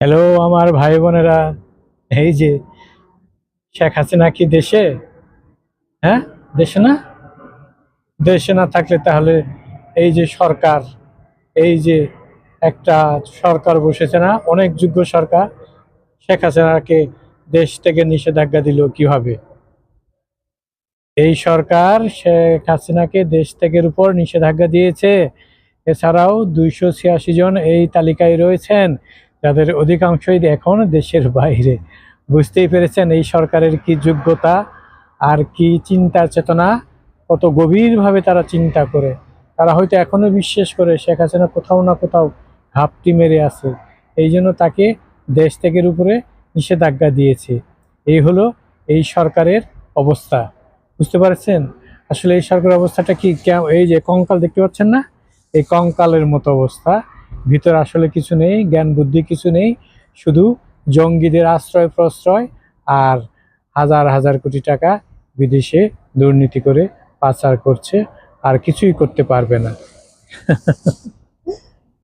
Hello আমার ভাই বোনেরা, এই যে শেখ হাসিনা কি দেশে? হ্যাঁ, দেশে না। দেশে না থাকলে তাহলে এই যে সরকার, এই যে একটা সরকার বসেছে না, অনেক যোগ্য সরকার, শেখ হাসিনাকে দেশ থেকে নিষেধাজ্ঞা দিল কিভাবে? এই সরকার শেখ হাসিনাকে দেশ থেকে উপর নিষেধাজ্ঞা দিয়েছে। এছাড়াও 286 জন এই তালিকায় রয়েছেন, যাদের অধিকাংশই এখন দেশের বাইরে। বুঝতেই পেরেছেন এই সরকারের কি যোগ্যতা আর কি চিন্তা চেতনা, কত গভীরভাবে তারা চিন্তা করে। তারা হয়তো এখনো বিশ্বাস করে শেখ হাসিনা কোথাও না কোথাও ঘাপটি মেরে আছে, এই জন্য তাকে দেশ থেকে উপরে নিষেধাজ্ঞা দিয়েছে। এই হলো এই সরকারের অবস্থা। বুঝতে পারছেন আসলে এই সরকারের অবস্থাটা কি? এই যে কঙ্কাল দেখতে পাচ্ছেন না, এই কঙ্কালের মতো অবস্থা। ভিতরে আসলে কিছু নেই, জ্ঞান বুদ্ধি কিছু নেই, শুধু জঙ্গিদের আশ্রয় প্রশ্রয় আর হাজার হাজার কোটি টাকা বিদেশে দুর্নীতি করে পাচার করছে, আর কিছুই করতে পারবে না।